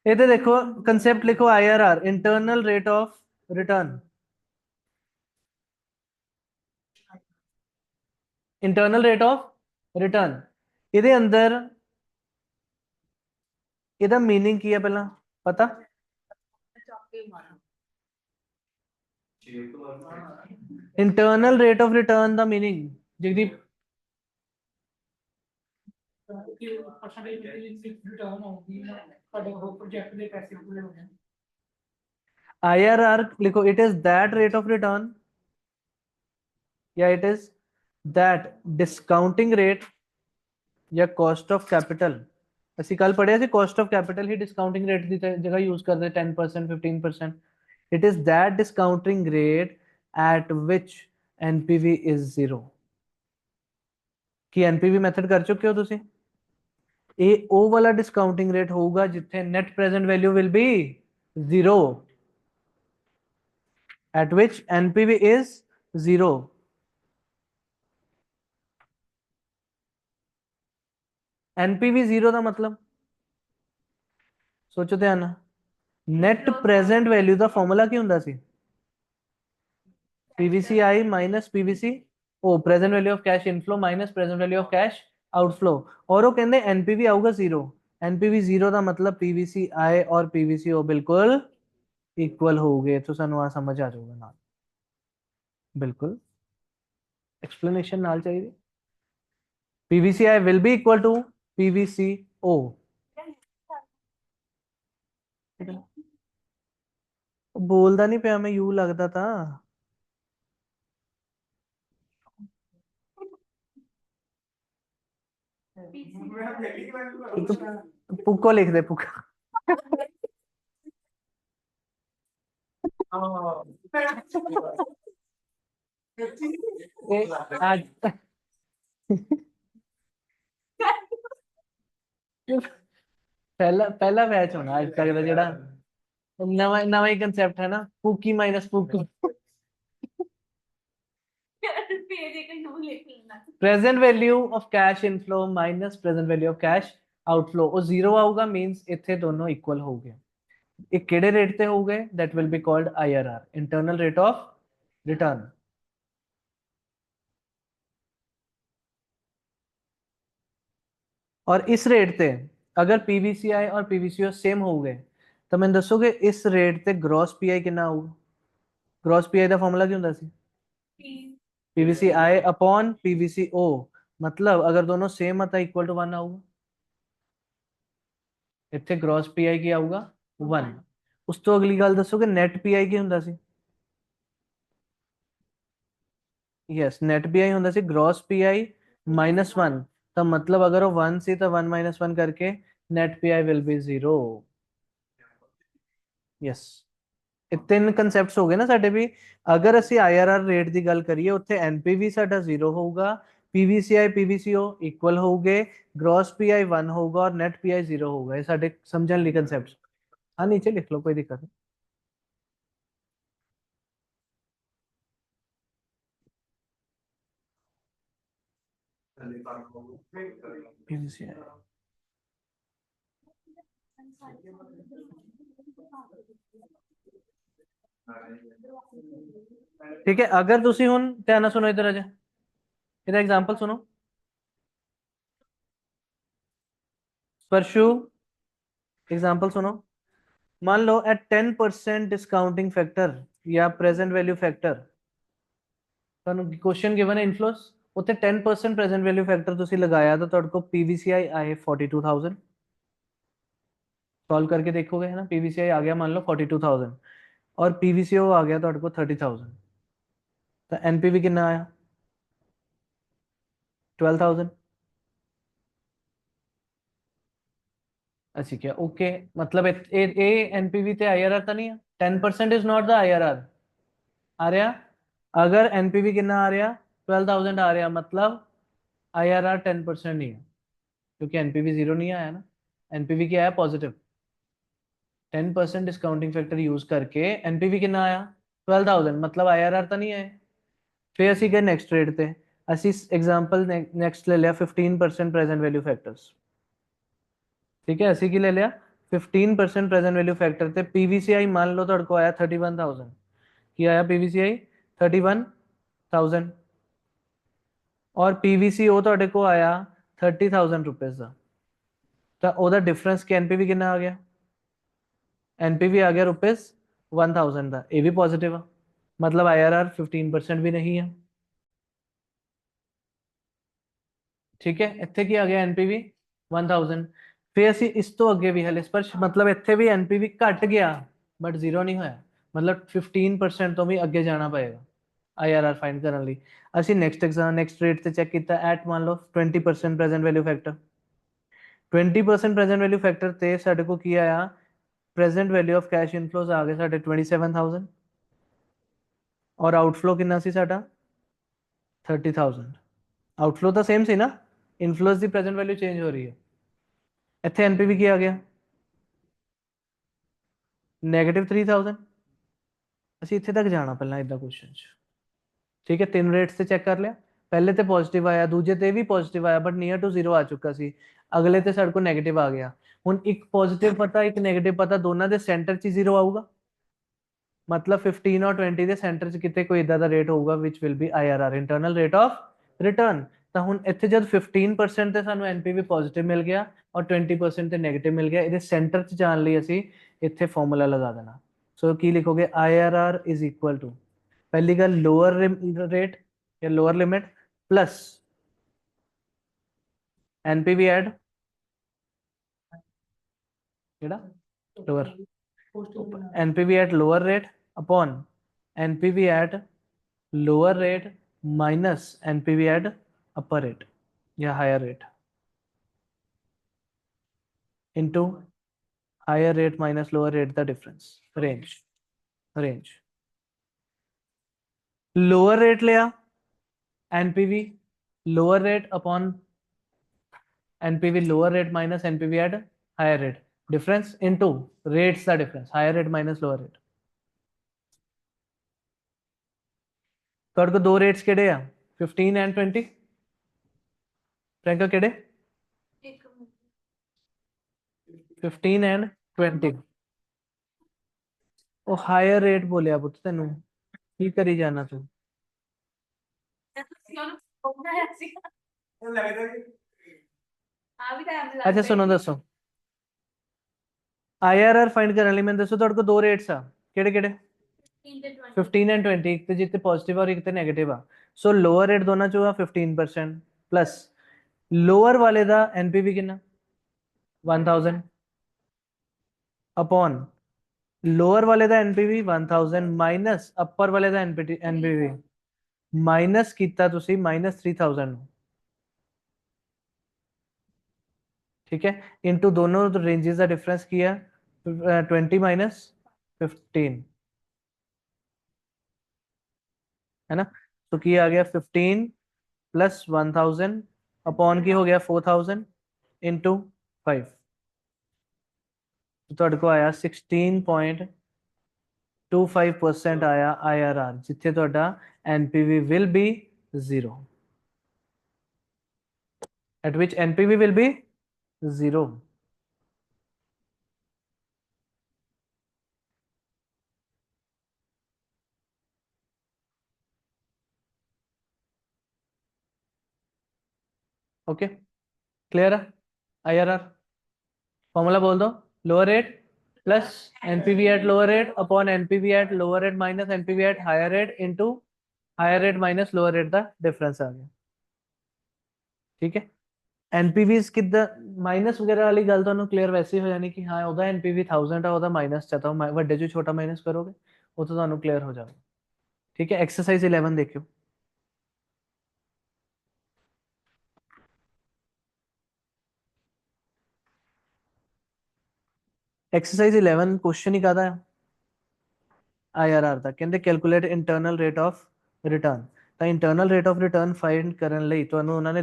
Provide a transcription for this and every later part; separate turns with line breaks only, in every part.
इधर देखो कंसेप्ट लिखो IRR, internal rate of return. Internal rate of return ਇਹਦੇ ਅੰਦਰ ਇਹਦਾ मीनिंग ਕੀ ਹੈ ਪਹਿਲਾਂ ਪਤਾ? इंटरनल रेट ऑफ रिटर्न ਦਾ मीनिंग जगदीप IRR लिखो, it is that rate of return या it is that discounting rate या कॉस्ट ऑफ कैपिटल। ਅਸੀਂ ਕੱਲ ਪੜਿਆ ਸੀ ਕਾਸਟ ਆਫ ਕੈਪੀਟਲ ਹੀ ਡਿਸਕਾਊਂਟਿੰਗ ਰੇਟ ਦੀ ਜਗ੍ਹਾ ਯੂਜ਼ ਕਰਦੇ 10% 15%। It is that discounting rate at which NPV is 0। Ki NPV method ਕਰ ਚੁੱਕੇ ਹੋ ਤੁਸੀਂ? ਇਹ ਉਹ ਵਾਲਾ ਡਿਸਕਾਊਂਟਿੰਗ ਰੇਟ ਹੋਊਗਾ ਜਿੱਥੇ net present value will be 0, at which NPV is 0। NPV 0 ਦਾ ਮਤਲਬ ਸੋਚੋ ਧਿਆਨ ਨਾਲ, net present value ਦਾ ਫਾਰਮੂਲਾ ਕੀ ਹੁੰਦਾ ਸੀ? PVCI minus PVCO, present value of cash inflow minus present value of cash outflow। और वो कहते हैं NPV आऊगा 0। NPV 0 ਦਾ ਮਤਲਬ PVCI और PVCO ਬਿਲਕੁਲ इक्वल हो गए। तो सानू आ समझ आ जाऊगा नाल, बिल्कुल एक्सप्लेनेशन नाल चाहिए। PVCI will be equal to PVCO। बोलदा नहीं पिया मैं, यू लगता था। तो पुक्को लिख दे, पुक्का। आज पहला पहला मैच होना आज तक का जेड़ा नवा नवा ही कंसेप्ट है ना, पुक्की माइनस पुक्की। Present value of cash inflow minus present value of cash outflow, और जीरो आऊगा मींस इथे दोनों इक्वल हो गए। एक केड़े रेट पे हो गए? That will be called IRR, internal rate of return. और इस रेट पे अगर PVCI और PVCO सेम हो गए तो मैं दसोगे इस रेट पे ग्रॉस PI कितना होगा? ग्रॉस PI ਦਾ ਫਾਰਮੂਲਾ ਕੀ ਹੁੰਦਾ ਸੀ? PVCI upon PVCO। मतलब अगर दोनों सेम आता इक्वल टू 1 आऊगा। ਇੱਥੇ ग्रॉस PI ਕੀ ਆਊਗਾ? 1। ਉਸ ਤੋਂ ਅਗਲੀ ਗੱਲ ਦੱਸੋਗੇ ਨੈਟ PI ਕੀ ਹੁੰਦਾ ਸੀ? यस, नेट PI ਹੁੰਦਾ ਸੀ ग्रॉस PI -1। ਤਾਂ मतलब अगर वो 1 ਸੀ ਤਾਂ 1 -1 करके net PI will be 0। Yes, ਇਹ ਤਿੰਨ ਕਨਸੈਪਟਸ ਹੋ ਗਏ ਨਾ ਸਾਡੇ ਵੀ। ਅਗਰ ਅਸੀਂ IRR ਰੇਟ ਦੀ ਗੱਲ ਕਰੀਏ ਉੱਥੇ NPV ਸਾਡਾ 0 ਹੋਊਗਾ, PVCI PVCO ਇਕੁਅਲ ਹੋਊਗੇ, ग्रॉस PI 1 ਹੋਊਗਾ और नेट PI 0 ਹੋਊਗਾ। ਇਹ ਸਾਡੇ ਸਮਝਣ ਲਈ ਕਨਸੈਪਟਸ। हाँ नीचे लिख लो, कोई दिक्कत नहीं। PVCI ठीक है। अगर ਤੁਸੀਂ ਹੁਣ ਧਿਆਨ ਨਾਲ ਸੁਣੋ ਇਧਰ ਆ ਜਾ, ਇਹਦਾ एग्जांपल सुनो। स्पर्शु एग्जांपल सुनो। मान लो एट 10% डिस्काउंटिंग फैक्टर या प्रेजेंट वैल्यू फैक्टर ਤੁਹਾਨੂੰ क्वेश्चन गिवन है इनफ्लोस, ਉੱਥੇ 10% प्रेजेंट वैल्यू फैक्टर ਤੁਸੀਂ ਲਗਾਇਆ ਤਾਂ ਤੁਹਾਡੇ को PVCI आए 42,000। सॉल्व करके देखोगे है ना, PVCI आ गया मान लो 42,000 और PVCO आ गया ਤੁਹਾਡੇ को 30,000। तो NPV कितना आया? 12,000। अच्छा क्या ओके, मतलब ए NPV ਤੇ IRR ਤਾਂ ਨਹੀਂ ਆ। 10% इज नॉट द IRR आ रहा। अगर NPV कितना आ रहा? 12,000 आ रहा, मतलब IRR 10% नहीं है क्योंकि NPV 0 नहीं आया ना। NPV क्या आया? पॉजिटिव। 10% डिस्काउंटिंग फैक्टर यूज करके NPV कितना आया? 12,000, मतलब IRR तो नहीं है। फिर ਅਸੀਂ ਗਏ ਨੈਕਸਟ ਰੇਟ ਤੇ, ਅਸੀਂ ਐਗਜ਼ਾਮਪਲ ਨੈਕਸਟ ਲੈ ਲਿਆ 15% ਪ੍ਰੈਜ਼ੈਂਟ ਵੈਲਿਊ ਫੈਕਟਰਸ। ठीक है, ऐसी की ले लिया। 15% प्रेजेंट वैल्यू फैक्टर थे। पीवीसीआई मान लो ਤੁਹਾਡੇ ਕੋ ਆਇਆ 31000 ਕੀ ਆਇਆ ਪੀवीसीआई 31000 ਔਰ ਪੀवीसीओ ਤੁਹਾਡੇ ਕੋ ਆਇਆ 30000 ਰੁਪਏ ਦਾ। ਤਾਂ ਉਹਦਾ ਡਿਫਰੈਂਸ ਕਿ ਐਨਪੀਵੀ ਕਿੰਨਾ ਆ ਗਿਆ? एनपीवी आ गया रुपीज 1000 का। ये भी पॉजिटिव है, मतलब आईआरआर 15% भी नहीं है। ठीक है, इतने की आ गया एनपीवी 1000। फिर ਅਸੀਂ ਇਸ ਤੋਂ ਅੱਗੇ ਵੀ ਹਲੇ ਸਪਰਸ਼ मतलब ਇੱਥੇ ਵੀ एनपीवी ਘਟ ਗਿਆ ਬਟ ਜ਼ੀਰੋ ਨਹੀਂ ਹੋਇਆ, मतलब 15% ਤੋਂ ਵੀ ਅੱਗੇ ਜਾਣਾ ਪਏਗਾ आईआरआर फाइंड ਕਰਨ ਲਈ। ਅਸੀਂ ਨੈਕਸਟ ਰੇਟ ਤੇ ਚੈੱਕ ਕੀਤਾ ਐਟ ਮੰਨ ਲਓ 20% present value factor. 20% present value factor ਤੇ ਸਾਡੇ ਕੋ ਕੀ ਆਇਆ? Present value of cash inflows आ गए साढ़े 27,000 और आउटफ्लो कितना सी साडा 30,000। आउटफ्लो तो सेम सी ना, इनफ्लोज की प्रेजेंट वैल्यू चेंज हो रही है। इतने एनपीवी की आ गया -3000। ਅਸੀਂ ਇੱਥੇ ਤੱਕ ਜਾਣਾ ਪਹਿਲਾਂ ਇਦਾਂ ਕੁਐਸਚਨ ਚ। ਠੀਕ ਹੈ, ਤਿੰਨ ਰੇਟਸ ਤੇ ਚੈੱਕ ਕਰ ਲਿਆ। ਪਹਿਲੇ ਤੇ ਪੋਜ਼ਿਟਿਵ ਆਇਆ, ਦੂਜੇ ਤੇ ਵੀ ਪੋਜ਼ਿਟਿਵ ਆਇਆ ਬਟ ਨੀਅਰ ਟੂ ਜ਼ੀਰੋ ਆ ਚੁੱਕਾ ਸੀ। ਅਗਲੇ ਤੇ ਸਾਡੇ ਕੋਲ ਨੈਗੇਟਿਵ ਆ ਗਿਆ। ਹੁਣ ਇੱਕ ਪੋਜ਼ਿਟਿਵ ਪਤਾ ਇੱਕ ਨੈਗੇਟਿਵ ਪਤਾ, ਦੋਨਾਂ ਦੇ ਸੈਂਟਰ 'ਚ ਜ਼ੀਰੋ ਆਊਗਾ। मतलब 15 और 20 ਦੇ ਸੈਂਟਰ 'ਚ ਕਿਤੇ ਕੋਈ ਇਦਾਂ ਦਾ ਰੇਟ ਹੋਊਗਾ which will be IRR internal rate of return. ਤਾਂ ਹੁਣ ਇੱਥੇ ਜਦ 15% ਤੇ ਸਾਨੂੰ ਐਨਪੀਵੀ ਪੋਜ਼ਿਟਿਵ ਮਿਲ ਗਿਆ ਔਰ 20% ਤੇ ਨੈਗੇਟਿਵ ਮਿਲ ਗਿਆ, ਇਹਦੇ ਸੈਂਟਰ 'ਚ ਜਾਣ ਲਈ ਅਸੀਂ ਇੱਥੇ ਫਾਰਮੂਲਾ ਲਗਾ ਦੇਣਾ। ਸੋ ਕੀ ਲਿਖੋਗੇ? ਆਈਆਰਆਰ ਇਜ਼ ਇਕੁਅਲ ਟੂ पहली गल लोअर रेट या lower limit plus NPV at lower NPV at lower rate upon NPV at lower rate minus NPV at upper rate या higher rate into higher rate minus lower rate the difference range lower rate लिया NPV lower rate upon NPV lower rate minus NPV at higher rate difference into rates the difference higher rate minus lower rate. ਤੁਹਾਡੇ ਕੋਲ ਦੋ rates ਕਿਹੜੇ ਆ? 15 and 20। ਪ੍ਰਿयंका ਕਿਹੜੇ? 15 and 20। ਉਹ hire rate ਬੋਲਿਆ ਪੁੱਤ, ਤੈਨੂੰ ਕੀ ਕਰੀ ਜਾਣਾ ਤੂੰ? ਅੱਛਾ ਸੁਣੋ ਦੱਸੋ, ਆਈਆਰਆਰ ਫਾਈਂਡ ਕਰਨ ਲਈ ਮੈਨੂੰ ਦੱਸੋ ਤੁਹਾਡੇ ਕੋਲ ਦੋ ਰੇਟਸ ਆ ਕਿਹੜੇ ਕਿਹੜੇ? 15 एंड 20। एक तो जितने पॉजिटिव और एक तो नेगेटिव आ। सो लोअर रेट दोनों चो 15% प्लस लोअर वाले दा एनपीवी कितना 1000 अपॉन लोअर वाले दा एनपीवी 1000 माइनस अपर वाले दा एनपीवी माइनस किया तुसी -3000। ठीक है, इनटू दोनों रेंजेस का डिफरेंस किया 20 माइनस 15 है ना। तो की आ गया 15 प्लस 1000 अपॉन की हो गया 4000 इंटू 5। तो ਤੁਹਾਡੇ ਕੋ ਆਇਆ 16.25% ਆਇਆ IRR, ਜਿੱਥੇ ਤੁਹਾਡਾ NPV will be 0, at which NPV will be 0। Okay clear है? IRR फॉर्मूला बोल दो, lower rate plus NPV at lower rate upon NPV at lower rate minus NPV at higher rate into higher rate minus lower rate का difference आ गया। ठीक है, NPVs किदा minus वगैरह वाली गल तो क्लीयर वैसे हो जानी कि हाँ ਉਹਦਾ एनपीवी 1000 है ਉਹਦਾ माइनस चाहता हूँ ਵੱਡੇ जो छोटा माइनस करोगे वो तो ਤੁਹਾਨੂੰ क्लियर हो जाएगा। ठीक है, एक्सरसाइज 11 देखियो। एक्सरसाइज 11 क्वेश्चन ही कहता है आईआरआर ਦਾ, ਕਹਿੰਦੇ calculate internal rate of return. ਤਾਂ internal rate of return find ਕਰਨ ਲਈ ਤੁਹਾਨੂੰ ਉਹਨਾਂ ਨੇ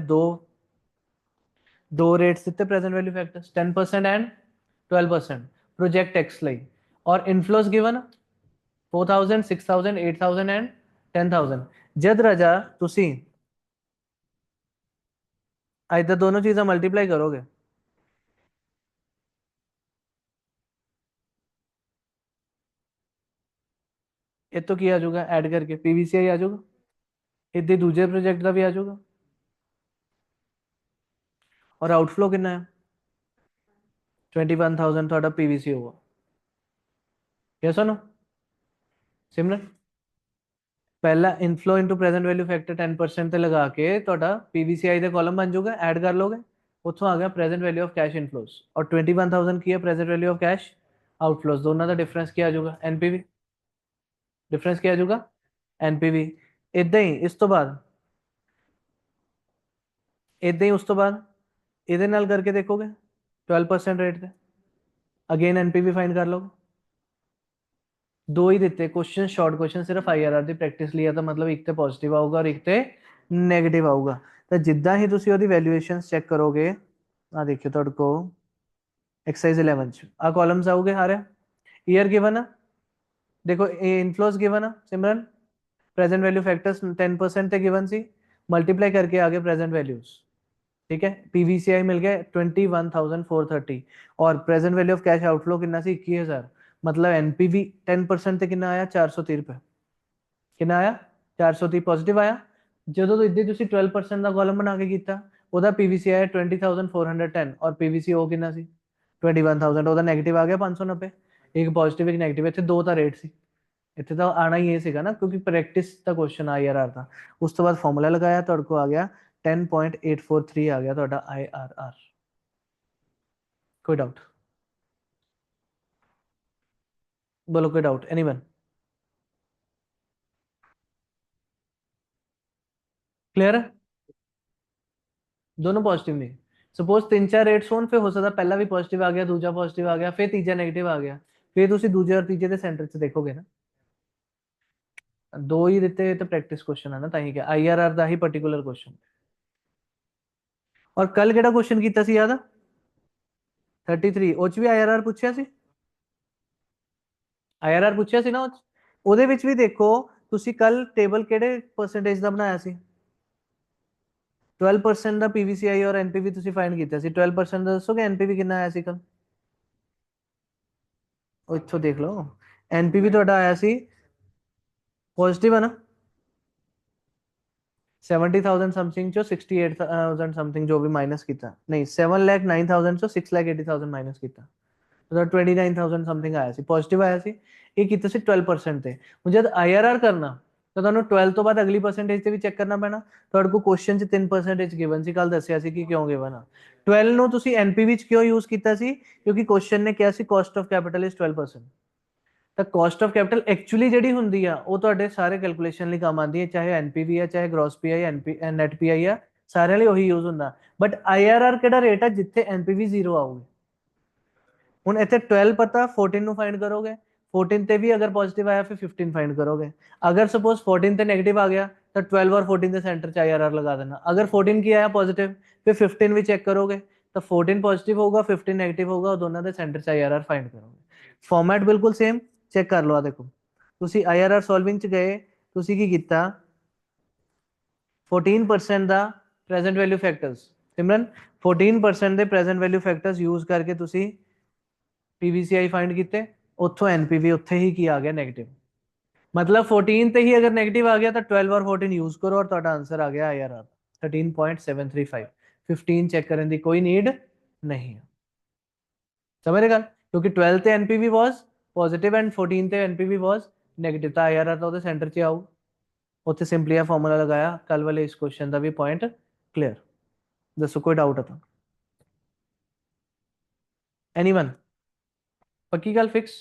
ਦੋ ਰੇਟਸ ਦਿੱਤੇ present value factors 10% and 12% project X ਲਈ, ਔਰ ਇਨਫਲੋਸ ਗਿਵਨ 4000 6000 8000 ਐਂਡ 10000। ਜਦ ਰਾਜਾ ਤੁਸੀਂ ਇਧਰ दोनों चीज़ें मल्टीप्लाई करोगे ये तो की आ जाऊगा ऐड करके पीवीसीआई आ जाऊगा, इतने दूजे प्रोजेक्ट का भी आ जाऊगा। और आउटफ्लो कितना है 21,000 थोड़ा पीवीसी होगा। यस और नो सिमरन? पहला inflow into present value factor 10% ਤੇ ਲਗਾ ਕੇ ਤੁਹਾਡਾ ਪੀਵੀਸੀਆਈ ਦੇ ਕਾਲਮ ਬਣ ਜਾਊਗਾ, ਐਡ ਕਰ ਲੋਗੇ, ਉੱਥੋਂ ਆ ਗਿਆ ਪ੍ਰੈਜ਼ੈਂਟ ਵੈਲਿਊ ਆਫ ਕੈਸ਼ ਇਨਫਲੋਸ, ਔਰ 21,000 ਕੀ ਹੈ ਪ੍ਰੈਜ਼ੈਂਟ ਵੈਲਿਊ ਆਫ ਕੈਸ਼ ਆਊਟਫਲੋਸ, ਦੋਨਾਂ ਦਾ ਡਿਫਰੈਂਸ ਕੀ ਆ ਜਾਊਗਾ ਐਨਪੀਵੀ, ਡਿਫਰੈਂਸ ਕੀ ਆ ਜਾਊਗਾ ਐਨਪੀਵੀ। ਇਦਾਂ ਹੀ ਇਸ ਤੋਂ ਬਾਅਦ, ਇਦਾਂ ਹੀ ਉਸ ਤੋਂ ਬਾਅਦ ਇਹਦੇ ਨਾਲ ਕਰਕੇ ਦੇਖੋਗੇ 12% ਰੇਟ ਤੇ ਅਗੇਨ ਐਨਪੀਵੀ ਫਾਈਂਡ ਕਰ ਲੋਗੇ। दो ही देते क्वेश्चन, शॉर्ट क्वेश्चन सिर्फ आईआरआर ਦੀ ਪ੍ਰੈਕਟਿਸ ਲਈ ਆ ਤਾਂ ਮਤਲਬ ਇੱਕ ਤੇ ਪੋਜ਼ਿਟਿਵ ਆਊਗਾ ਔਰ ਇੱਕ ਤੇ ਨੈਗੇਟਿਵ ਆਊਗਾ। ਤਾਂ ਜਿੱਦਾਂ ਹੀ ਤੁਸੀਂ ਉਹਦੀ ਵੈਲਿਊਏਸ਼ਨਸ ਚੈੱਕ ਕਰੋਗੇ, ਆ ਦੇਖਿਓ ਤੁਹਾਡੇ ਕੋ एक्सरसाइज 11 ਚ ਆ ਕਾਲਮਸ ਆਉਗੇ ਆ ਰਿਹਾ, ईयर गिवन है, देखो ये इनफ्लोस गिवन है सिमरन, प्रेजेंट वैल्यू फैक्टर्स 10% थे गिवन सी, मल्टीप्लाई करके आगे प्रेजेंट वैल्यूज, ठीक है। पीवीसीआई मिल गया 21,430 और present value of cash outflow कितना सी 21,000, मतलब एनपीवी 10% ਤੇ ਕਿੰਨਾ ਆਇਆ 430 ਰੁਪਏ, ਕਿੰਨਾ ਆਇਆ 430 ਪੋਜ਼ਿਟਿਵ ਆਇਆ। ਜਦੋਂ ਤੋਂ ਇੱਦੇ ਤੁਸੀਂ 12% ਦਾ ਕਾਲਮ ਬਣਾ ਕੇ ਕੀਤਾ, ਉਹਦਾ ਪੀਵੀਸੀ ਆਇਆ 20,410 ਔਰ ਪੀਵੀਸੀ ਉਹ ਕਿੰਨਾ ਸੀ 21,000, ਉਹਦਾ ਨੈਗੇਟਿਵ ਆ ਗਿਆ 590, ਇੱਕ ਪੋਜ਼ਿਟਿਵ ਇੱਕ ਨੈਗੇਟਿਵ, ਇੱਥੇ ਦੋ ਤਾਂ ਰੇਟ ਸੀ, ਇੱਥੇ ਤਾਂ ਆਣਾ ਹੀ ਇਹ ਸੀਗਾ ਨਾ ਕਿਉਂਕਿ ਪ੍ਰੈਕਟਿਸ ਦਾ ਕੁਐਸਚਨ ਆਈਆਰਆਰ ਦਾ। ਉਸ ਤੋਂ ਬਾਅਦ ਫਾਰਮੂਲਾ ਲਗਾਇਆ, ਤੁਹਾਡੇ ਕੋ ਆ ਗਿਆ 10.843 ਆ ਗਿਆ ਤੁਹਾਡਾ ਆਈਆਰਆਰ। कोई डाउट? बोलो कोई डाउट एनीवन? क्लियर है? दोनों पॉजिटिव नहीं, सपोज तीन चार रेट्स होन फिर हो सकता पहला भी पॉजिटिव आ गया, दूजा पॉजिटिव आ गया, फिर तीजा नेगेटिव आ गया, फिर ਤੁਸੀਂ ਦੂਜੇ और तीजे ਦੇ सेंटर ਚ ਦੇਖੋਗੇ ਨਾ। ਦੋ ਹੀ ਦਿੱਤੇ तो प्रैक्टिस क्वेश्चन है ना, ਤਾਂ ਹੀ ਕਿ आईआरआर ਦਾ ਹੀ पर्टिकुलर क्वेश्चन। और कल ਕਿਹੜਾ क्वेश्चन ਕੀਤਾ ਸੀ याद ਆ 33 ਉਹ ਚ ਵੀ आईआरआर ਪੁੱਛਿਆ ਸੀ, आईआरआर ਪੁੱਛਿਆ ਸੀ ਨਾ ਉਹ 'ਚ। ਉਹਦੇ ਵਿੱਚ ਵੀ ਦੇਖੋ ਤੁਸੀਂ ਕੱਲ ਟੇਬਲ ਕਿਹੜੇ ਪਰਸੈਂਟੇਜ ਦਾ ਬਣਾਇਆ ਸੀ, 12% ਦਾ ਪੀਵੀਸੀਆਈ ਔਰ ਐਨਪੀਵੀ ਤੁਸੀਂ ਫਾਈਂਡ ਕੀਤਾ ਸੀ, 12% ਦਾ ਦੱਸੋਗੇ ਐਨਪੀਵੀ ਕਿੰਨਾ ਆਇਆ ਸੀ ਕੱਲ, ਉਹ ਇੱਥੋਂ ਦੇਖ ਲਓ ਐਨਪੀਵੀ ਤੁਹਾਡਾ ਆਇਆ ਸੀ पॉजिटिव है ना 70,000 समथिंग चो 68,000 समथिंग जो भी माइनस किया, नहीं 7,09,000 चो 6,80,000 माइनस किया, तो 29,000 समथिंग आया सी पॉजिटिव आया सी। ਇਹ ਕੀਤਾ ਸੀ 12% ਤੇ। ਹੁਣ ਜਦ ਆਈਆਰਆਰ ਕਰਨਾ ਤਾਂ ਤੁਹਾਨੂੰ 12 ਤੋਂ ਬਾਅਦ ਅਗਲੀ ਪਰਸੈਂਟੇਜ ਤੇ ਵੀ ਚੈੱਕ ਕਰਨਾ ਪੈਣਾ। ਤੁਹਾਡੇ ਕੋਲ ਕੁਐਸਚਨ ਚ 3% ਗਿਵਨ ਸੀ, ਕੱਲ ਦੱਸਿਆ ਸੀ ਕਿ ਕਿਉਂ ਗਿਵਨ ਆ। 12 ਨੂੰ ਤੁਸੀਂ ਐਨਪੀਵੀ ਚ ਕਿਉਂ ਯੂਜ਼ ਕੀਤਾ ਸੀ, ਕਿਉਂਕਿ ਕੁਐਸਚਨ ਨੇ ਕਿਹਾ ਸੀ ਕਾਸਟ ਆਫ ਕੈਪੀਟਲ ਇਜ਼ 12%। ਤਾਂ ਕਾਸਟ ਆਫ ਕੈਪੀਟਲ ਐਕਚੁਅਲੀ ਜਿਹੜੀ ਹੁੰਦੀ ਆ ਉਹ ਤੁਹਾਡੇ ਸਾਰੇ ਕੈਲਕੂਲੇਸ਼ਨ ਲਈ ਕੰਮ ਆਉਂਦੀ ਹੈ, ਚਾਹੇ ਐਨਪੀਵੀ ਆ ਚਾਹੇ ਗ੍ਰੋਸ ਪੀਆਈ ਨੈਟ ਪੀਆਈ ਆ, ਸਾਰਿਆਂ ਲਈ ਉਹੀ ਯੂਜ਼ ਹੁੰਦਾ। ਬਟ ਆਈਆਰਆਰ ਕਿਹੜਾ ਰੇਟ ਆ ਜਿੱਥੇ ਐਨਪੀਵੀ 0 ਆਊਗੀ। ਹੁਣ ਇੱਥੇ 12 ਪਤਾ 14 ਨੂੰ ਫਾਈਂਡ ਕਰੋਗੇ, 14 ਤੇ ਵੀ ਅਗਰ ਪੋਜ਼ਿਟਿਵ ਆਇਆ ਫਿਰ 15 फाइंड करोगे। अगर सपोज 14 ਤੇ नेगेटिव आ गया तो 12 और 14 ਦੇ सेंटर ਚ आईआरआर लगा देना। अगर 14 की आया पॉजिटिव फिर 15 भी चेक करोगे तो 14 पॉजिटिव होगा 15 नेगेटिव होगा, दोनों ਦੇ सेंटर ਚ आईआरआर फाइंड करोगे। फॉर्मेट बिल्कुल सेम, चेक कर लो। आ देखो ਤੁਸੀਂ आईआरआर सॉल्विंग ਚ ਗਏ, ਤੁਸੀਂ ਕੀ ਕੀਤਾ 14% ਦਾ प्रेजेंट वैल्यू फैक्टर्स, सिमरन 14% ਦੇ प्रेजेंट वैल्यू फैक्टर्स यूज करके ਤੁਸੀਂ पीवीसीआई फाइंड ਕੀਤੇ, ਉੱਥੋਂ एनपीवी ਉੱਥੇ ਹੀ ਕੀ ਆ ਗਿਆ नेगेटिव, मतलब 14 ਤੇ ही अगर नेगेटिव आ गया तो 12 और 14 यूज करो और ਤੁਹਾਡਾ आंसर आ गया आईआरआर 13.735। 15 चेक करने की कोई नीड नहीं है, समझ गए? क्योंकि 12 ਤੇ एनपीवी वाज पॉजिटिव एंड 14 ਤੇ एनपीवी वाज नेगेटिव, तो आईआरआर तो ਉਹਦੇ सेंटर 'ਚ ਆਊ। ਉੱਥੇ ਸਿੰਪਲੀ ਆ ਫਾਰਮੂਲਾ ਲਗਾਇਆ। ਕੱਲ ਵਾਲੇ ਇਸ ਕੁਐਸਚਨ ਦਾ ਵੀ ਪੁਆਇੰਟ ਕਲੀਅਰ। ਦੱਸੋ ਕੋਈ ਡਾਊਟ ਹੈ ਤਾਂ? एनीवन? पक्की गल फिक्स?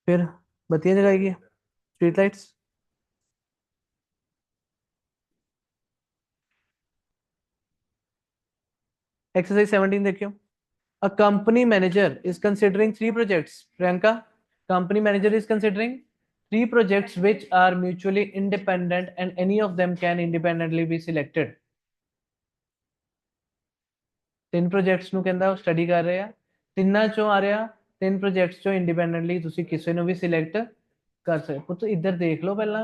फिर बत्तियां जगाएगी स्ट्रीट लाइट्स। एक्सरसाइज 17 देखियो। A company manager is considering three projects. Priyanka, company manager is considering three projects which are mutually independent and any of them can independently be selected. तीन projects ਨੂੰ ਕਹਿੰਦਾ ਉਹ study ਕਰ ਰਹੇ ਆ, ਤਿੰਨਾਂ ਚੋਂ ਆ ਰਿਹਾ ਤਿੰਨ ਪ੍ਰੋਜੈਕਟਸ ਚੋਂ ਇੰਡੀਪੈਂਡੈਂਟਲੀ ਤੁਸੀਂ ਕਿਸੇ ਨੂੰ ਵੀ ਸਿਲੈਕਟ ਕਰ ਸਕਦੇ ਹੋ। तो इधर देख लो पहला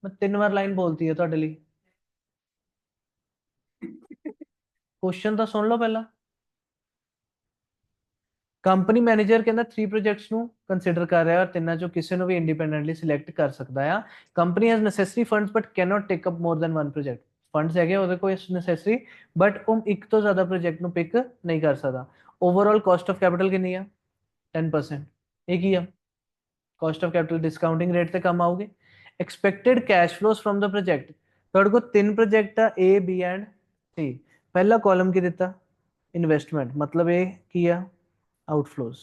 मैं 3 बार लाइन बोलती है ਤੁਹਾਡੇ ਲਈ। क्वेश्चन तो सुन लो पहला। ਕੰਪਨੀ ਮੈਨੇਜਰ ਕਹਿੰਦਾ 3 ਪ੍ਰੋਜੈਕਟਸ ਨੂੰ ਕੰਸੀਡਰ ਕਰ ਰਿਹਾ ਔਰ ਤਿੰਨਾਂ ਚੋਂ ਕਿਸੇ ਨੂੰ ਵੀ ਇੰਡੀਪੈਂਡੈਂਟਲੀ ਸਿਲੈਕਟ ਕਰ ਸਕਦਾ ਆ। Company has necessary funds but can not take up more than 1 project. Funds ਹੈਗੇ ਉਹਦੇ ਕੋਲ ਨੈਸੈਸਰੀ, ਬਟ ਉਹ ਇੱਕ ਤੋਂ ਜ਼ਿਆਦਾ ਪ੍ਰੋਜੈਕਟ ਨੂੰ ਪਿਕ ਨਹੀਂ ਕਰ ਸਕਦਾ। ਓਵਰਆਲ ਕਾਸਟ ਆਫ ਕੈਪੀਟਲ ਕਿੰਨੀ ਆ? 10%। ਇਹ ਕੀ ਆ? ਕਾਸਟ ਆਫ ਕੈਪੀਟਲ ਡਿਸਕਾਊਂਟਿੰਗ ਰੇਟ ਤੇ ਕੰਮ ਆਊਗੀ। ਐਕਸਪੈਕਟਡ ਕੈਸ਼ ਫਲੋਸ ਫਰਮ ਦਾ ਪ੍ਰੋਜੈਕਟ, ਤੁਹਾਡੇ ਕੋਲ 3 ਪ੍ਰੋਜੈਕਟ ਆ A B ਐਂਡ C। ਪਹਿਲਾ ਕਾਲਮ ਕੀ ਦਿੱਤਾ? ਇਨਵੈਸਟਮੈਂਟ, ਮਤਲਬ ਇਹ ਕੀ ਆ? ਆਊਟਫਲੋਸ।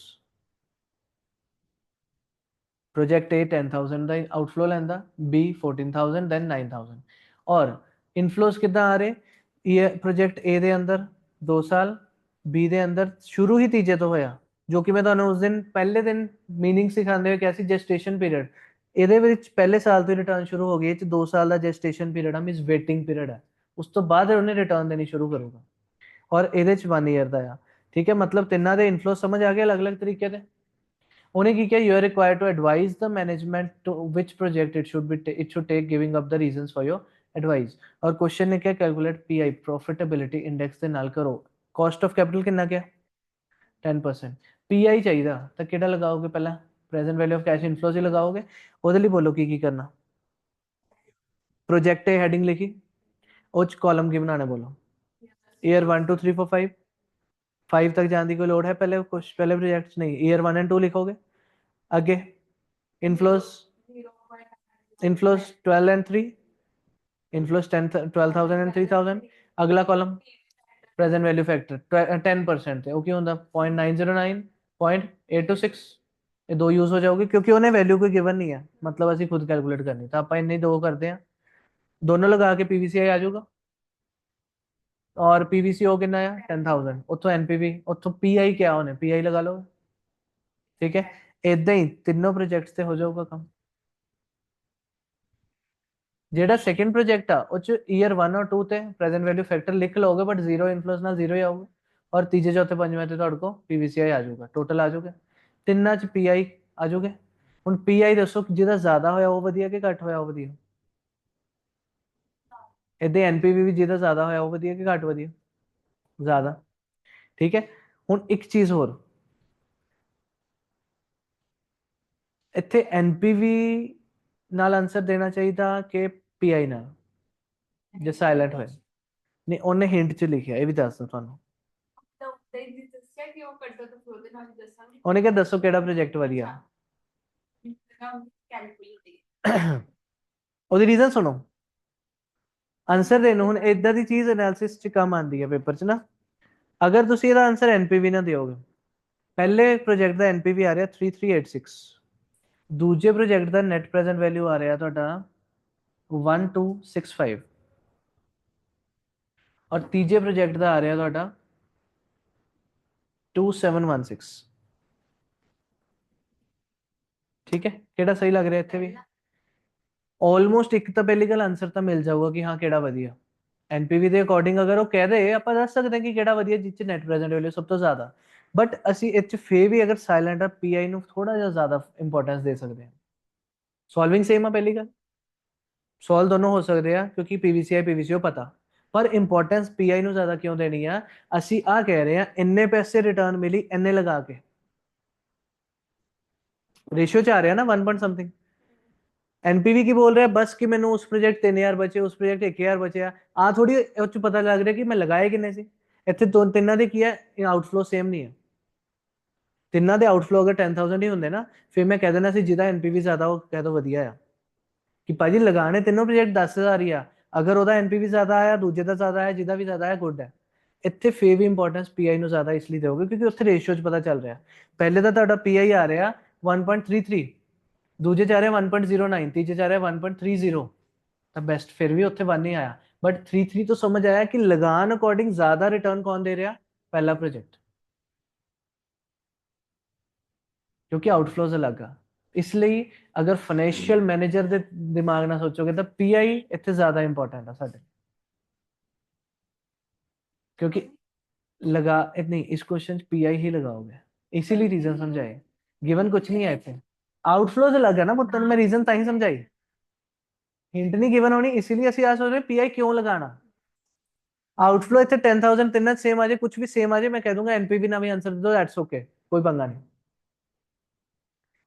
प्रोजेक्ट ए 10,000 का आउटफ्लो लैंदा, बी 14,000, दैन 9,000। और इनफ्लोस कितना आ रहे? ये प्रोजेक्ट ए दे अंदर 2 साल, बी दे अंदर शुरू ही तीजे तो होया, जो कि मैं ਤੁਹਾਨੂੰ ਉਸ ਦਿਨ ਪਹਿਲੇ ਦਿਨ ਮੀਨਿੰਗ ਸਿਖਾਉਂਦੇ ਹੋਏ ਕਿਹਾ ਸੀ ਜੈਸਟੇਸ਼ਨ ਪੀਰੀਅਡ। ਇਹਦੇ ਵਿੱਚ ਪਹਿਲੇ ਸਾਲ ਤੋਂ ਰਿਟਰਨ ਸ਼ੁਰੂ ਹੋ ਗਈ, ਇਹ ਚ 2 ਸਾਲ ਦਾ ਜੈਸਟੇਸ਼ਨ ਪੀਰੀਅਡ ਆ, ਮੀਨਸ ਵੇਟਿੰਗ ਪੀਰੀਅਡ ਹੈ। ਉਸ ਤੋਂ ਬਾਅਦ ਉਹਨੇ ਰਿਟਰਨ ਦੇਣੀ ਸ਼ੁਰੂ ਕਰੂਗਾ, ਔਰ ਇਹਦੇ ਚ 1 ਈਅਰ ਦਾ ਆ। ਠੀਕ ਹੈ, ਮਤਲਬ ਤਿੰਨਾਂ ਦੇ ਇਨਫਲੋ ਸਮਝ ਆ ਗਏ ਅਲੱਗ-ਅਲੱਗ ਤਰੀਕੇ ਦੇ। उन्हें की क्या, you are required to advise the management to which project it should take, giving up the reasons for your advice. और क्वेश्चन ने क्या, कैलकुलेट पीआई प्रॉफिटेबिलिटी इंडेक्स के नाल करो। कॉस्ट ऑफ कैपिटल कितना क्या? 10%। पीआई चाहिए तो केड़ा लगाओगे? पहला present value of cash inflows ही लगाओगे। ਉਹਦੇ ਲਈ बोलो की करना। प्रोजेक्ट ए हेडिंग लिखी, उस कॉलम की बनाने बोलो। ईयर 1 2 3 4 5, 5 तक जाने की कोई लोड है? पहले कुछ पहले प्रोजेक्ट नहीं, ईयर 1 एंड 2 लिखोगे। आगे inflows, inflows 12 and 3, inflows 10 12,000 and 3,000। अगला कॉलम प्रेजेंट वैल्यू फैक्टर 10% है, वो क्यों होता? 0.909, 0.826। ये दो यूज हो जाओगे क्योंकि उन्हें वैल्यू कोई गिवन नहीं है, मतलब ਅਸੀਂ खुद कैलकुलेट करनी, तो आप इन्हें दो करते हैं, दोनों लगा के पीवीसीआई आ जाऊगा। और पीवीसीओ कितना है? 10,000। उतो एनपीवी, उतो पीआई क्या होने, पीआई लगा लो। ठीक है, इदा ही तीनों प्रोजेक्ट्स ਤੇ ਹੋ ਜਾਊਗਾ ਕੰਮ। ਜਿਹੜਾ ਸੈਕੰਡ ਪ੍ਰੋਜੈਕਟ ਆ ਉਹ ਚ ਈਅਰ 1 ਔਰ 2 ਤੇ ਪ੍ਰੈਜ਼ੈਂਟ ਵੈਲਿਊ ਫੈਕਟਰ ਲਿਖ ਲਓਗੇ, ਬਟ ਜ਼ੀਰੋ ਇਨਫਲੂਐਂਸ ਨਾਲ ਜ਼ੀਰੋ ਹੀ ਆਊਗਾ। ਔਰ ਤੀਜੇ ਚੌਥੇ ਪੰਜਵੇਂ ਤੇ ਤੁਹਾਡੇ ਕੋਲ ਪੀਵੀਸੀਆਈ ਆ ਜਾਊਗਾ, ਟੋਟਲ ਆ ਜਾਊਗਾ। ਤਿੰਨਾਂ ਚ ਪੀਆਈ ਆ ਜਾਊਗੇ। ਹੁਣ ਪੀਆਈ ਦੱਸੋ, ਜਿਹਦਾ ਜ਼ਿਆਦਾ ਹੋਇਆ ਉਹ ਵਧੀਆ ਕਿ ਘੱਟ ਹੋਇਆ ਉਹ ਵਧੀਆ? ਇਦਾਂ ਐਨਪੀਵੀ ਵੀ ਜਿਹਦਾ ਜ਼ਿਆਦਾ ਹੋਇਆ ਉਹ ਵਧੀਆ ਕਿ ਘੱਟ ਵਧੀਆ? ਜ਼ਿਆਦਾ। ਠੀਕ ਹੈ, ਹੁਣ ਇੱਕ ਚੀਜ਼ ਹੋਰ, ਇੱਥੇ ਐਨਪੀਵੀ ਨਾਲ ਆਨਸਰ ਦੇਣਾ ਚਾਹੀਦਾ ਕਿ ਪੀਆਈ ਨਾਲ, ਜੇ ਸਾਇਲੈਂਟ ਹੋਏ? ਨਹੀਂ, ਉਹਨੇ ਹਿੰਟ ਚ ਲਿਖਿਆ, ਇਹ ਵੀ ਦੱਸ ਦੋ ਤੁਹਾਨੂੰ। ਉਹਨੇ ਕਿਹਾ ਦੱਸੋ ਕਿਹੜਾ ਪ੍ਰੋਜੈਕਟ ਵਧੀਆ। ਉਹਦੀ ਰੀਜ਼ਨ ਸੁਣੋ, ਆਨਸਰ ਦੇਣ ਨੂੰ। ਹੁਣ ਇਦਾਂ ਦੀ ਚੀਜ਼ ਐਨਾਲਿਸਿਸ ਚ ਕੰਮ ਆਉਂਦੀ ਹੈ ਪੇਪਰ ਚ ਨਾ। ਅਗਰ ਤੁਸੀਂ ਇਹਦਾ ਆਨਸਰ ਐਨਪੀਵੀ ਨਾ ਦਿਓਗੇ, ਪਹਿਲੇ ਪ੍ਰੋਜੈਕਟ ਦਾ ਐਨਪੀਵੀ ਆ ਰਿਹਾ 3386, ਦੂਜੇ ਪ੍ਰੋਜੈਕਟ ਦਾ ਨੈਟ ਪ੍ਰੈਜ਼ੈਂਟ ਵੈਲਿਊ ਆ ਰਿਹਾ ਤੁਹਾਡਾ 1265, ਔਰ ਤੀਜੇ ਪ੍ਰੋਜੈਕਟ ਦਾ ਆ ਰਿਹਾ ਤੁਹਾਡਾ 2716। ਠੀਕ ਹੈ, ਕਿਹੜਾ ਸਹੀ ਲੱਗ ਰਿਹਾ ਇੱਥੇ ਵੀ? ਆਲਮੋਸਟ ਇੱਕ ਤਾਂ ਪਹਿਲੀ ਗੱਲ ਆਨਸਰ ਤਾਂ ਮਿਲ ਜਾਊਗਾ ਕਿ ਹਾਂ ਕਿਹੜਾ ਵਧੀਆ। ਐਨਪੀਵੀ ਦੇ ਅਕੋਰਡਿੰਗ ਅਗਰ ਉਹ ਕਹਿ ਦੇ, ਆਪਾਂ ਦੱਸ ਸਕਦੇ ਹਾਂ ਕਿ ਕਿਹੜਾ ਵਧੀਆ ਜਿਸ ਚ ਨੈਟ ਪ੍ਰੈਜ਼ੈਂਟ ਵੈਲਿਊ ਸਭ ਤੋਂ ਜ਼ਿਆਦਾ। ਬਟ ਅਸੀਂ ਇਹ ਚ ਫੇਰ ਵੀ ਅਗਰ ਸਾਇਲੈਂਟ ਆ, ਪੀਆਈ ਨੂੰ ਥੋੜਾ ਜਿਹਾ ਜ਼ਿਆਦਾ ਇੰਪੋਰਟੈਂਸ ਦੇ ਸਕਦੇ ਹਾਂ। ਸੋਲਵਿੰਗ ਸੇਮ ਆ ਪਹਿਲੀ ਗੱਲ, ਸੋਲਵ ਦੋਨੋਂ ਹੋ ਸਕਦੇ ਆ ਕਿਉਂਕਿ ਪੀਵੀਸੀਆਈ ਪੀਵੀਸੀਓ ਪਤਾ, ਪਰ ਇੰਪੋਰਟੈਂਸ ਪੀਆਈ ਨੂੰ ਜ਼ਿਆਦਾ ਕਿਉਂ ਦੇਣੀ ਆ? ਅਸੀਂ ਆ ਕਹਿ ਰਹੇ ਆ ਇੰਨੇ ਪੈਸੇ ਰਿਟਰਨ ਮਿਲੀ ਇੰਨੇ ਲਗਾ ਕੇ, ਰੇਸ਼ੀਓ ਚ ਆ ਰਿਹਾ ਨਾ 1 ਪੁਆਇੰਟ ਸਮਥਿੰਗ। एनपीवी की बोल रहा है बस कि मैंने उस प्रोजेक्ट 3,000 बचे, उस प्रोजेक्ट 1,000 बचे आ थोड़ी पता लग रहा है कि मैं लगाए किन्ने से। ਇੱਥੇ ਦੋ ਤਿੰਨਾਂ ਦੇ ਕੀ ਹੈ, ਆਊਟਫਲੋ ਸੇਮ ਨਹੀਂ ਹੈ। ਤਿੰਨਾਂ ਦੇ ਆਊਟਫਲੋ ਅਗਰ 10,000 ਹੀ ਹੁੰਦੇ ਨਾ, ਫਿਰ ਮੈਂ ਕਹਿ ਦੇਣਾ ਸੀ ਜਿਹਦਾ ਐਨਪੀਵੀ ਜ਼ਿਆਦਾ ਉਹ ਕਹਿ ਦੋ ਵਧੀਆ ਆ, ਕਿ ਭਾਜੀ ਲਗਾਣੇ ਤਿੰਨੋਂ ਪ੍ਰੋਜੈਕਟ 10,000 ਹੀ ਆ, ਅਗਰ ਉਹਦਾ ਐਨਪੀਵੀ ਜ਼ਿਆਦਾ ਆਇਆ, ਦੂਜੇ ਦਾ ਜ਼ਿਆਦਾ ਆਇਆ, ਜਿਹਦਾ ਵੀ ਜ਼ਿਆਦਾ ਆਇਆ ਗੁੱਡ ਹੈ। ਇੱਥੇ ਫੇਰ ਵੀ ਇੰਪੋਰਟੈਂਸ ਪੀਆਈ ਨੂੰ ਜ਼ਿਆਦਾ ਇਸ ਲਈ ਦਿਓਗੇ ਕਿਉਂਕਿ ਉੱਥੇ ਰੇਸ਼ੀਓ 'ਚ ਪਤਾ ਚੱਲ ਰਿਹਾ। ਪਹਿਲੇ ਤਾਂ ਤੁਹਾਡਾ ਪੀਆਈ ਆ ਰਿਹਾ 1.33, ਦੂਜੇ 'ਚ ਆ ਰਿਹਾ 1.09, ਤੀਜੇ 'ਚ ਆ ਰਿਹਾ 1.30, ਤਾਂ ਬੈਸਟ ਫਿਰ ਵੀ ਉੱਥੇ 1 ਹੀ ਆਇਆ। ਬਟ 33 ਤੋਂ ਸਮਝ ਆਇਆ ਕਿ ਲਗਾਨ ਅਕੋਰਡਿੰਗ ਜ਼ਿਆਦਾ ਰਿਟਰਨ ਕੌਣ ਦੇ ਰਿਹਾ? ਪਹਿਲਾ ਪ੍ਰੋਜੈਕਟ, ਕਿਉਂਕਿ ਆਊਟਫਲੋਜ਼ ਅਲੱਗ ਆ। ਇਸ ਲਈ ਅਗਰ ਫਾਈਨੈਂਸ਼ੀਅਲ ਮੈਨੇਜਰ ਦੇ ਦਿਮਾਗ ਨਾਲ ਸੋਚੋਗੇ ਤਾਂ ਪੀਆਈ ਇੱਥੇ ਜ਼ਿਆਦਾ ਇੰਪੋਰਟੈਂਟ ਆ ਸਾਡੇ, क्योंकि लगा नहीं इस क्वेश्चन पीआई ही लगाओगे, इसीलिए रीजन समझाए, गिवन कुछ नहीं है इतने। आउटफ्लोज अलग है ना पुत्र, मैं रीजन ताही समझाई। हिंट नहीं गिवन होनी, इसीलिए ਅਸੀਂ ਆ ਸੋਚ ਰਹੇ ਪੀਆਈ ਕਿਉਂ ਲਗਾਣਾ। ਆਊਟਫਲੋ ਇੱਥੇ 10000 ਤਿੰਨਾਂ ਸੇਮ ਆ ਜਾਏ, ਕੁਝ ਵੀ ਸੇਮ ਆ ਜਾਏ, ਮੈਂ ਕਹਿ ਦੂੰਗਾ ਐਨਪੀਵੀ ਨਾ ਵੀ ਆਨਸਰ ਦੇ ਦੋ, ਦੈਟਸ ਓਕੇ, ਕੋਈ ਪੰਗਾ ਨਹੀਂ।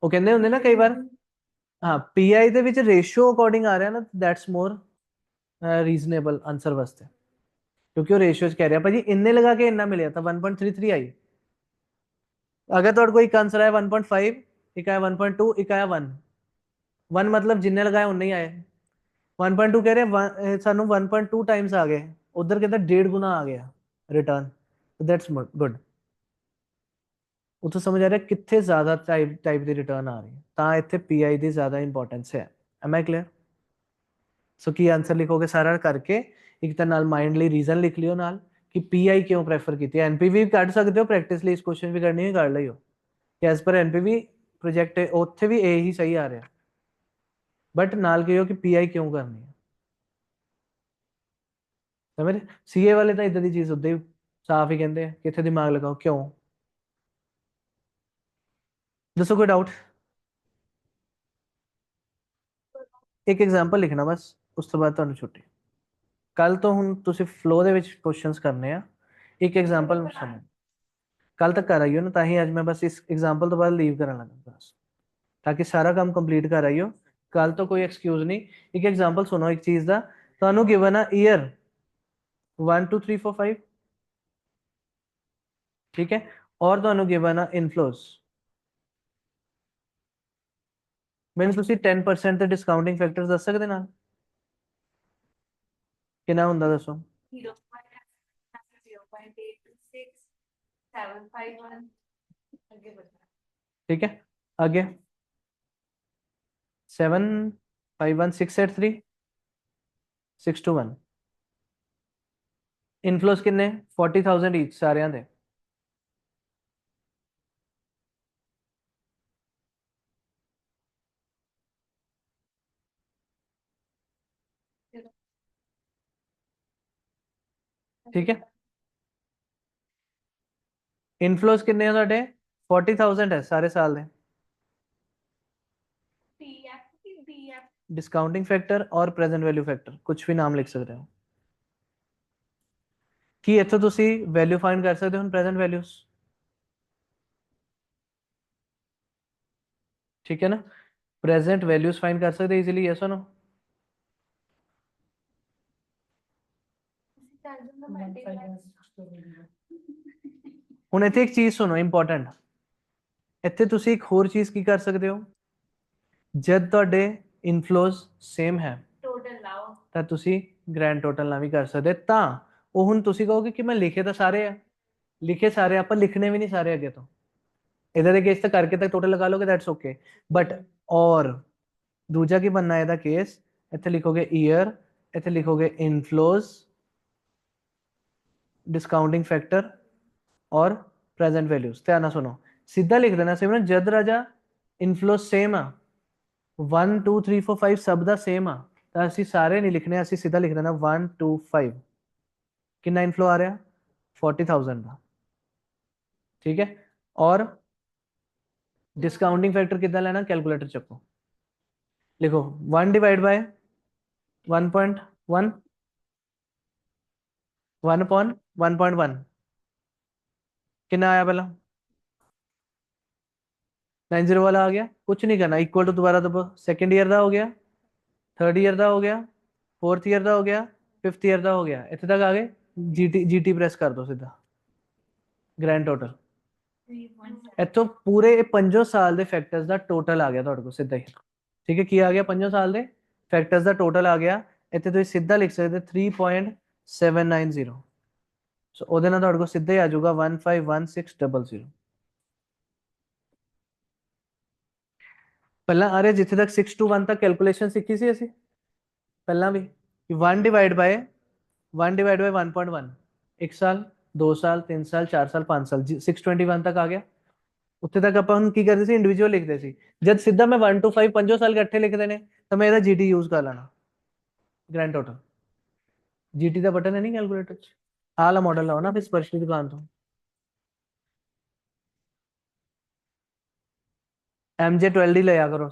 ਉਹ ਕਹਿੰਦੇ ਹੁੰਦੇ ਨਾ ਕਈ ਵਾਰ, ਹਾਂ ਪੀਆਈ ਦੇ ਵਿੱਚ ਰੇਸ਼ੀਓ ਅਕੋਰਡਿੰਗ ਆ ਰਿਹਾ ਨਾ, ਦੈਟਸ ਮੋਰ ਰੀਜ਼ਨੇਬਲ ਆਨਸਰ ਵਾਸਤੇ, ਕਿਉਂਕਿ ਉਹ ਰੇਸ਼ੀਓ ਚ ਕਹਿ ਰਿਹਾ ਭਾਜੀ ਇੰਨੇ ਲਗਾ ਕੇ ਇੰਨਾ ਮਿਲਿਆ ਤਾਂ 1.33 ਆਈ। ਅਗਰ ਤੁਹਾਡੇ ਕੋਲ ਇੱਕ ਆਨਸਰ ਆਇਆ 1.5, ਇੱਕ ਆਇਆ 1.2, ਇੱਕ ਆਇਆ 1, 1 मतलब ਜਿੰਨੇ ਲਗਾਏ ਉਨੇ ਹੀ ਆਏ। 1.2 कह रहे ਸਾਨੂੰ 1.2 टाइम्स आ गए, उधर कहता 1.5 गुना आ गया रिटर्न, दैट्स गुड। उतो समझ आ रहा है कितने ज्यादा टाइप ਦੀ ਰਿਟਰਨ ਆ ਰਹੀ ਹੈ, ਤਾਂ ਇੱਥੇ ਪੀਆਈ ਦੀ ਜ਼ਿਆਦਾ ਇੰਪੋਰਟੈਂਸ ਹੈ। M I clear? So Ki answer ਲਿਖੋਗੇ ਸਾਰਾ ਕਰਕੇ, ਇੱਕ ਤਾਂ ਨਾਲ ਮਾਈਂਡ ਲਈ ਰੀਜ਼ਨ ਲਿਖ ਲਿਓ ਨਾਲ ਕਿ ਪੀਆਈ ਕਿਉਂ ਪ੍ਰੈਫਰ ਕੀਤੀ ਹੈ। ਐਨਪੀਵੀ ਕੱਢ ਸਕਦੇ ਹੋ ਪ੍ਰੈਕਟਿਸ ਲਈ, ਇਸ ਕੁਐਸਚਨ ਵੀ ਕਰਨੀ ਹੈ ਕਰ ਲਈਓ ਕਿ ਐਸ ਪਰ ਐਨਪੀਵੀ ਪ੍ਰੋਜੈਕਟ ਉੱਥੇ ਵੀ ਇਹ ਹੀ ਸਹੀ ਆ ਰਿਹਾ, ਬਟ ਨਾਲ ਕਹੀਓ ਕਿ ਪੀਆਈ ਕਿਉਂ ਕਰਨੀ ਹੈ। ਸਮਝ? ਸੀਏ ਵਾਲੇ ਤਾਂ ਇਦਾਂ ਦੀ ਚੀਜ਼ ਉੱਦਾਂ ਹੀ ਸਾਫ਼ ਹੀ ਕਹਿੰਦੇ ਆ ਕਿ ਇੱਥੇ ਦਿਮਾਗ ਲਗਾਓ ਕਿਉਂ। ਦੱਸੋ ਕੋਈ ਡਾਊਟ? ਇੱਕ ਐਗਜ਼ਾਮਪਲ ਲਿਖਣਾ ਬਸ, ਉਸ ਤੋਂ ਬਾਅਦ ਤੁਹਾਨੂੰ ਛੁੱਟੀ। ਕੱਲ ਤੋਂ ਹੁਣ ਤੁਸੀਂ ਫਲੋ ਦੇ ਵਿੱਚ ਕੁਐਸਚਨਸ ਕਰਨੇ ਆ, ਇੱਕ ਐਗਜ਼ਾਮਪਲ ਸਮਝ ਕੱਲ ਤੱਕ ਕਰ ਆਈਓ ਨਾ, ਤਾਂ ਹੀ ਅੱਜ ਮੈਂ ਬਸ ਇਸ ਐਗਜ਼ਾਮਪਲ ਤੋਂ ਬਾਅਦ ਲੀਵ ਕਰਨ ਲੱਗਾ ਬਸ, ताकि सारा काम कंप्लीट कर आइयो। कल तो कोई एक्सक्यूज नहीं। एक एग्जांपल सुनो एक चीज दा, ਤੁਹਾਨੂੰ गिवन आ ईयर 1 2 3 4 5, ठीक है, और ਤੁਹਾਨੂੰ गिवन आ इनफ्लोज। ਮੈਨੂੰ ਤੁਸੀਂ 10% ਤੇ ਡਿਸਕਾਊਂਟਿੰਗ ਫੈਕਟਰਸ ਦੱਸ ਸਕਦੇ ਨਾਲ ਕਿੰਨਾ ਹੁੰਦਾ ਦੱਸੋ? 0.826 ठीक है, आगे 751 683 621। ਇਨਫਲੋਸ ਕਿੰਨੇ? 40,000 ਈਚ ਸਾਰਿਆਂ ਦੇ। ठीक है, ਇਨਫਲੋਸ ਕਿੰਨੇ ਆ ਤੁਹਾਡੇ? 40,000 ਹੈ ਸਾਰੇ ਸਾਲ ਦੇ। डिस्काउंटिंग फैक्टर और प्रेजेंट वैल्यू फैक्टर कुछ भी नाम लिख सकते हो कि ਇੱਥੋਂ ਤੁਸੀਂ ਵੈਲਿਊ ਫਾਈਂਡ ਕਰ ਸਕਦੇ ਹੋ ਹੁਣ ਪ੍ਰੈਜ਼ੈਂਟ ਵੈਲਿਊਜ਼, ठीक है ना, प्रेजेंट वैल्यूज फाइंड कर सकते इजीली, यस और नो? ਹੁਣ ਇੱਥੇ ਇੱਕ ਚੀਜ਼ ਸੁਣੋ ਇੰਪੋਰਟੈਂਟ, ਇੱਥੇ ਤੁਸੀਂ ਇੱਕ ਹੋਰ ਚੀਜ਼ ਕੀ ਕਰ ਸਕਦੇ ਹੋ, ਜਦ ਤੁਹਾਡੇ ਇਨਫਲੋਜ਼ ਸੇਮ ਹੈ ਤਾਂ ਤੁਸੀਂ ਗ੍ਰੈਂਡ ਟੋਟਲ ਨਾਲ ਵੀ ਕਰ ਸਕਦੇ, ਤਾਂ ਉਹ ਹੁਣ ਤੁਸੀਂ ਕਹੋਗੇ ਕਿ ਮੈਂ ਲਿਖੇ ਤਾਂ ਸਾਰੇ ਆ, ਲਿਖੇ ਸਾਰੇ ਆਪਾਂ ਲਿਖਣੇ ਵੀ ਨਹੀਂ ਸਾਰੇ ਅੱਗੇ ਤੋਂ, ਇਧਰ ਦੇ ਕੇਸ ਤਾਂ ਕਰਕੇ ਤਾਂ ਟੋਟਲ ਲਗਾ ਲੋਗੇ ਦੈਟਸ ਓਕੇ, ਬਟ ਔਰ ਦੂਜਾ ਕੀ ਬਣਨਾ ਇਹਦਾ ਕੇਸ, ਇੱਥੇ ਲਿਖੋਗੇ ਈਅਰ, ਇੱਥੇ ਲਿਖੋਗੇ ਇਨਫਲੋਜ਼, डिस्काउंटिंग फैक्टर और प्रेजेंट वैल्यूज। ध्यान ना सुनो, सीधा लिख देना सिमरन, जद राजा इनफ्लो सेम आ 1 2 3 4 5 सब दा सेम आ, ਤਾਂ ਅਸੀਂ ਸਾਰੇ ਨਹੀਂ ਲਿਖਣੇ, ਅਸੀਂ ਸਿੱਧਾ ਲਿਖ ਦੇਣਾ 1 2 5। ਕਿੰਨਾ ਇਨਫਲੋ ਆ ਰਿਹਾ? 40,000 ਦਾ, ठीक है। और डिस्काउंटिंग फैक्टर कितना लेना, कैलकुलेटर चको, लिखो 1 डिवाइड बाय 1.1, 1 अपॉन 1.1 कितना आया पहला? 90 वाला आ गया, कुछ नहीं करना, इक्वल टू दोबारा दबो, सेकंड ईयर का हो गया, थर्ड ईयर का हो गया, फोर्थ ईयर का हो गया, फिफ्थ ईयर का हो गया, इतने तक आ गए, जीटी प्रेस कर दो सीधा, ग्रैंड टोटल इतों पूरे 5 साल के फैक्टर्स का टोटल आ गया ਤੁਹਾਡੇ ਕੋਲ ਸਿੱਧਾ ਹੀ, ठीक है, ਕੀ ਆ ਗਿਆ 5 ਸਾਲ ਦੇ ਫੈਕਟਰਸ ਦਾ ਟੋਟਲ ਆ ਗਿਆ, ਇੱਥੇ ਤੁਸੀਂ ਸਿੱਧਾ ਲਿਖ ਸਕਦੇ 3.790, ਸੋ ਉਹਦੇ ਨਾਲ ਤੁਹਾਡੇ ਕੋਲ ਸਿੱਧਾ ਹੀ ਆ ਜਾਊਗਾ 151600। ਪਹਿਲਾਂ ਆ ਰਿਹਾ ਜਿੱਥੇ ਤੱਕ 6 to 1 ਤੱਕ ਕੈਲਕੂਲੇਸ਼ਨ ਸਿੱਖੀ ਸੀ ਅਸੀਂ ਪਹਿਲਾਂ ਵੀ, 1 ਡਿਵਾਈਡ ਬਾय 1.1, 1 ਸਾਲ 2 ਸਾਲ 3 ਸਾਲ 4 ਸਾਲ 5 ਸਾਲ 621 ਤੱਕ ਆ ਗਿਆ। ਉੱਥੇ ਤੱਕ ਆਪਾਂ ਹੁਣ ਕੀ ਕਰਦੇ ਸੀ, ਇੰਡੀਵਿਜੂਅਲ ਲਿਖਦੇ ਸੀ, ਜਦ ਸਿੱਧਾ ਮੈਂ 1 to 5 ਪੰਜੋ ਸਾਲ ਇਕੱਠੇ ਲਿਖਦੇ ਨੇ ਤਾਂ ਮੈਂ ਇਹਦਾ ਜੀਟੀ ਯੂਜ਼ ਕਰ ਲੈਣਾ, ਗ੍ਰੈਂਡ ਟੋਟਲ। ਜੀਟੀ ਦਾ ਬਟਨ ਹੈ ਨਹੀਂ ਕੈਲਕੂਲੇਟਰ 'ਚ, ਆਹ ਵਾਲਾ ਮਾਡਲ ਲਾਓ ਨਾ ਫਿਰ ਸਪਰਸ਼ ਦੀ ਦੁਕਾਨ ਤੋਂ, MJ12 ਦੀ ਲਿਆ ਕਰੋ,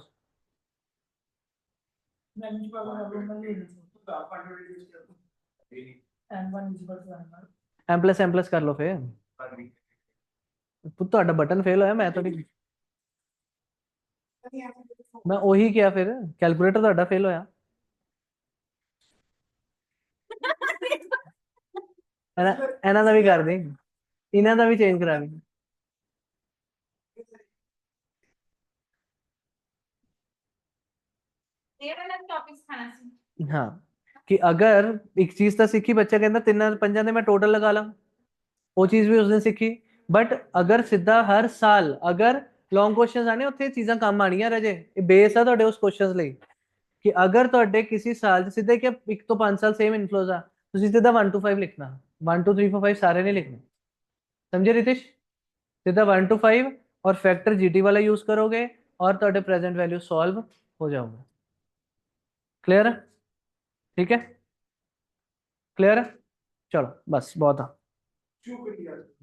एम प्लस कर लो फिर ਤੁਹਾਡਾ ਬਟਨ ਫੇਲ ਹੋਇਆ ਮੈਂ ਤੁਹਾਡੀ ਮੈਂ ਉਹੀ ਕਿਹਾ ਫਿਰ ਕੈਲਕੂਲੇਟਰ ਤੁਹਾਡਾ ਫੇਲ ਹੋਇਆ ਇਹਨਾਂ ਦਾ ਵੀ ਕਰ ਦੇ ਇਹਨਾਂ ਦਾ ਵੀ ਚੇਂਜ ਕਰਾ ਦੇ हाँ कि अगर एक चीज ਤਾਂ ਸਿੱਖੀ ਬੱਚਾ ਕਹਿੰਦਾ ਤਿੰਨਾਂ ਪੰਜਾਂ ਦੇ ਮੈਂ ਟੋਟਲ ਲਗਾ ਲਾਂ ਉਹ ਚੀਜ਼ ਵੀ ਉਸਨੇ ਸਿੱਖੀ ਬਟ ਅਗਰ ਸਿੱਧਾ ਹਰ ਸਾਲ ਅਗਰ ਲੌਂਗ ਕੁਐਸਚਨਸ ਆਣੇ ਉੱਥੇ ਚੀਜ਼ਾਂ ਕੰਮ ਆਣੀਆਂ ਰਜੇ ਇਹ ਬੇਸ ਆ ਤੁਹਾਡੇ ਉਸ ਕੁਐਸਚਨਸ ਲਈ ਕਿ ਅਗਰ ਤੁਹਾਡੇ ਕਿਸੇ ਸਾਲ ਚ ਸਿੱਧੇ ਕਿ 1 ਤੋਂ 5 ਸਾਲ ਸੇਮ ਇਨਫਲੋਜ਼ ਆ ਤੁਸੀਂ ਸਿੱਧਾ 1 to 5 ਲਿਖਣਾ 1 2 3 4 5 ਸਾਰੇ ਨਹੀਂ ਲਿਖਣੇ समझे रितेश सीधा 1 to 5 और फैक्टर जीटी वाला यूज करोगे और ਤੁਹਾਡੇ प्रेजेंट वैल्यू सॉल्व हो जाओगे क्लियर है ठीक है क्लियर है चलो बस बहुत है